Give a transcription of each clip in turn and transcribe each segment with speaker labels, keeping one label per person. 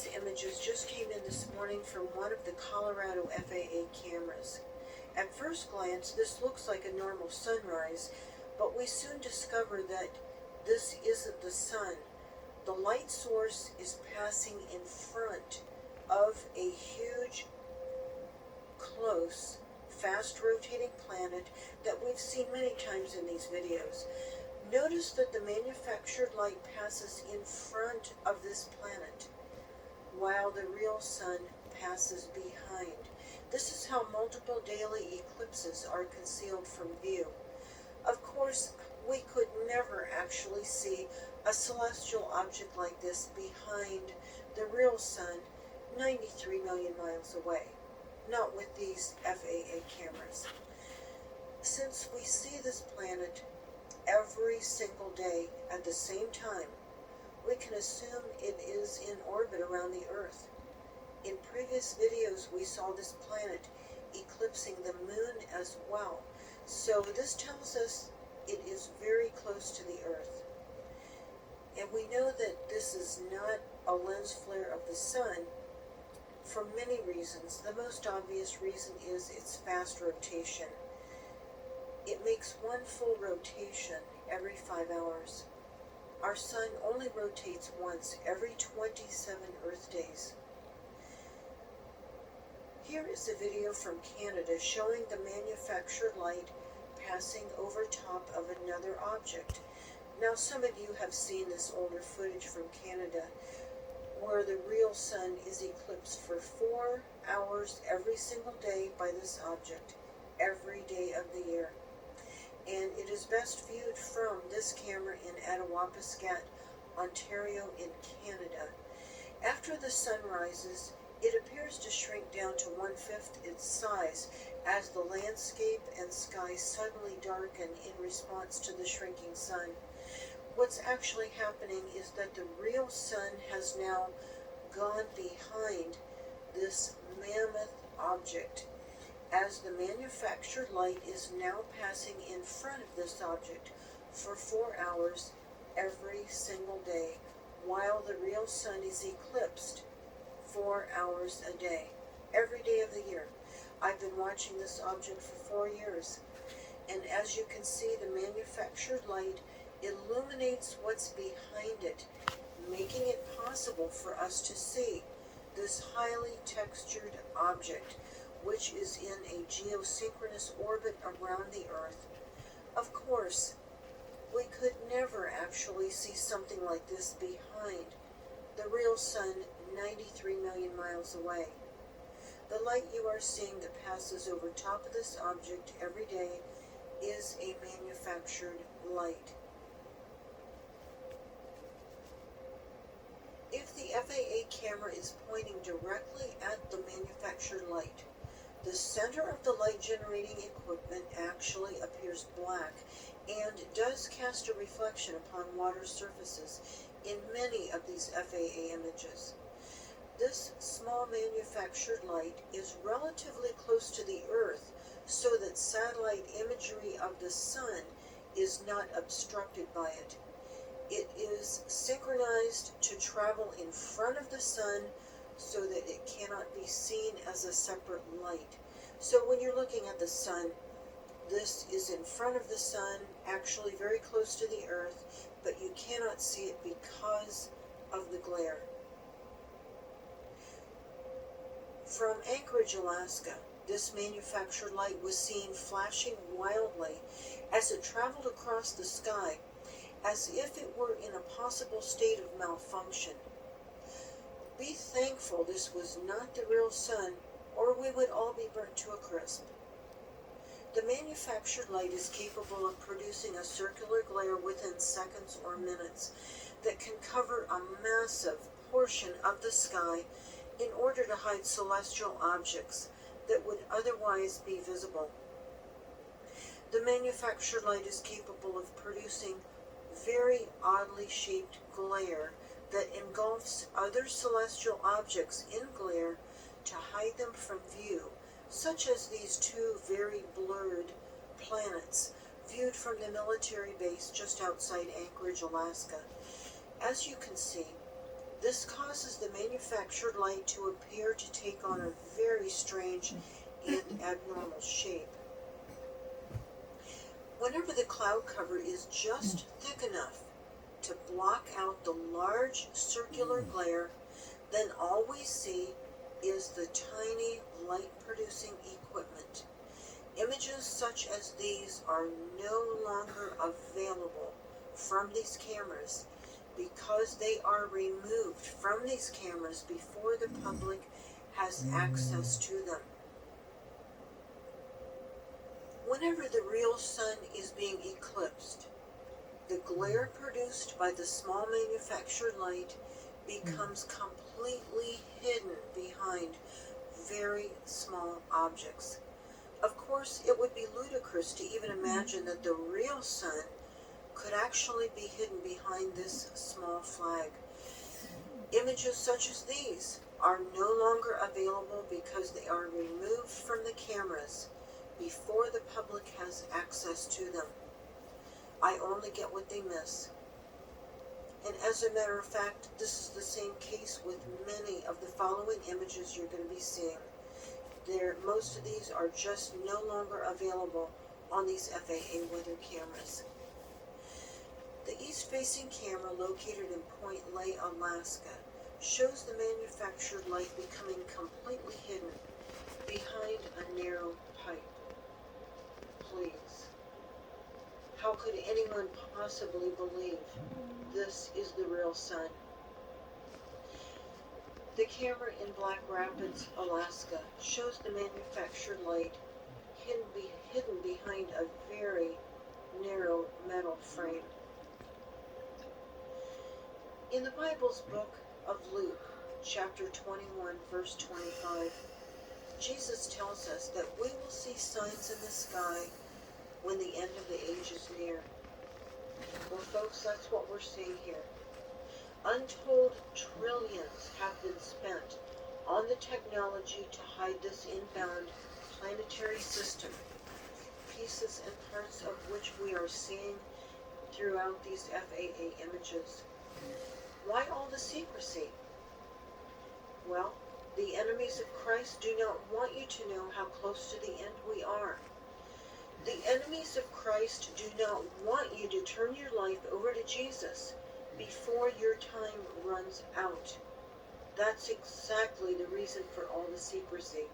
Speaker 1: These images just came in this morning from one of the Colorado FAA cameras. At first glance, this looks like a normal sunrise, but we soon discover that this isn't the sun. The light source is passing in front of a huge, close, fast-rotating planet that we've seen many times in these videos. Notice that the manufactured light passes in front of this planet, while the real sun passes behind. This is how multiple daily eclipses are concealed from view. Of course, we could never actually see a celestial object like this behind the real sun 93 million miles away, not with these FAA cameras. Since we see this planet every single day at the same time, we can assume it is in orbit around the Earth. In previous videos, we saw this planet eclipsing the moon as well, so this tells us it is very close to the Earth. And we know that this is not a lens flare of the sun for many reasons. The most obvious reason is its fast rotation. It makes one full rotation every 5 hours. Our sun only rotates once every 27 Earth days. Here is a video from Canada showing the manufactured light passing over top of another object. Now, some of you have seen this older footage from Canada where the real sun is eclipsed for 4 hours every single day by this object, every day of the year. And it is best viewed from this camera in Attawapiskat, Ontario in Canada. After the sun rises, it appears to shrink down to 1/5 its size as the landscape and sky suddenly darken in response to the shrinking sun. What's actually happening is that the real sun has now gone behind this mammoth object, as the manufactured light is now passing in front of this object for 4 hours every single day, while the real sun is eclipsed 4 hours a day, every day of the year. I've been watching this object for 4 years, and as you can see, the manufactured light illuminates what's behind it, making it possible for us to see this highly textured object, which is in a geosynchronous orbit around the Earth. Of course, we could never actually see something like this behind the real sun 93 million miles away. The light you are seeing that passes over top of this object every day is a manufactured light. If the FAA camera is pointing directly at the manufactured light, the center of the light generating equipment actually appears black and does cast a reflection upon water surfaces in many of these FAA images. This small manufactured light is relatively close to the Earth so that satellite imagery of the sun is not obstructed by it. It is synchronized to travel in front of the sun so that it cannot be seen as a separate light. So when you're looking at the sun, this is in front of the sun, actually very close to the Earth, but you cannot see it because of the glare. From Anchorage, Alaska, this manufactured light was seen flashing wildly as it traveled across the sky, as if it were in a possible state of malfunction. Be thankful this was not the real sun, or we would all be burnt to a crisp. The manufactured light is capable of producing a circular glare within seconds or minutes that can cover a massive portion of the sky in order to hide celestial objects that would otherwise be visible. The manufactured light is capable of producing very oddly shaped glare that engulfs other celestial objects in glare to hide them from view, such as these two very blurred planets viewed from the military base just outside Anchorage, Alaska. As you can see, This causes the manufactured light to appear to take on a very strange and abnormal shape. Whenever the cloud cover is just thick enough to block out the large circular glare, then all we see is the tiny light-producing equipment. Images such as these are no longer available from these cameras because they are removed from these cameras before the public has access to them. Whenever the real sun is being eclipsed, the glare produced by the small manufactured light becomes completely hidden behind very small objects. Of course, it would be ludicrous to even imagine that the real sun could actually be hidden behind this small flag. Images such as these are no longer available because they are removed from the cameras before the public has access to them. I only get what they miss. And as a matter of fact, this is the same case with many of the following images you're going to be seeing. Most of these are just no longer available on these FAA weather cameras. The east-facing camera located in Point Lay, Alaska, shows the manufactured light becoming completely hidden behind a narrow pipe. Please. How could anyone possibly believe this is the real sun? The camera in Black Rapids, Alaska, shows the manufactured light hidden behind a very narrow metal frame. In the Bible's book of Luke, chapter 21, verse 25, Jesus tells us that we will see signs in the sky when the end of the age is near. Well, folks, that's what we're seeing here. Untold trillions have been spent on the technology to hide this inbound planetary system, pieces and parts of which we are seeing throughout these FAA images. Why all the secrecy? Well, the enemies of Christ do not want you to know how close to the end we are. The enemies of Christ do not want you to turn your life over to Jesus before your time runs out. That's exactly the reason for all the secrecy.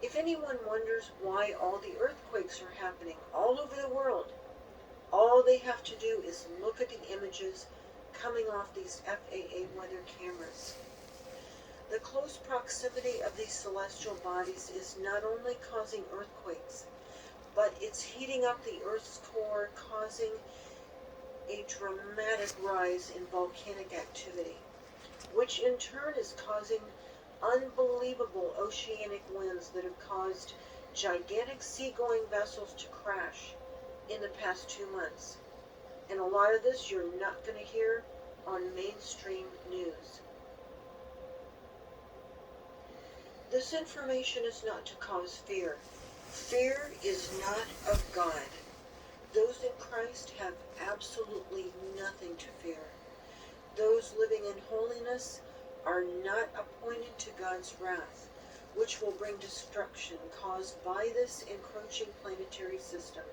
Speaker 1: If anyone wonders why all the earthquakes are happening all over the world, all they have to do is look at the images coming off these FAA weather cameras. The close proximity of these celestial bodies is not only causing earthquakes, but it's heating up the Earth's core, causing a dramatic rise in volcanic activity, which in turn is causing unbelievable oceanic winds that have caused gigantic seagoing vessels to crash in the past 2 months. And a lot of this you're not going to hear on mainstream news. This information is not to cause fear. Fear is not of God. Those in Christ have absolutely nothing to fear. Those living in holiness are not appointed to God's wrath, which will bring destruction caused by this encroaching planetary system.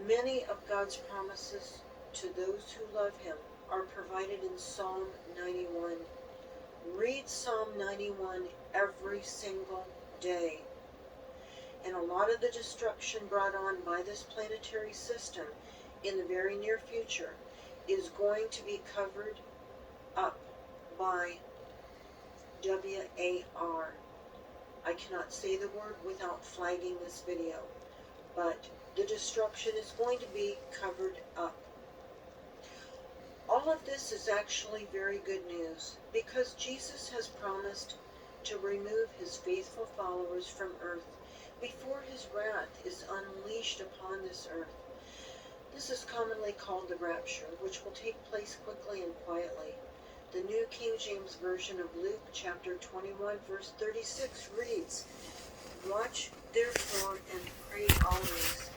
Speaker 1: Many of God's promises to those who love Him are provided in Psalm 91. Read Psalm 91 every single day. And a lot of the destruction brought on by this planetary system in the very near future is going to be covered up by WAR. I cannot say the word without flagging this video, but the destruction is going to be covered up. All of this is actually very good news because Jesus has promised to remove His faithful followers from earth before His wrath is unleashed upon this earth. This is commonly called the rapture, which will take place quickly and quietly. The New King James Version of Luke chapter 21 verse 36 reads, "Watch therefore and pray always,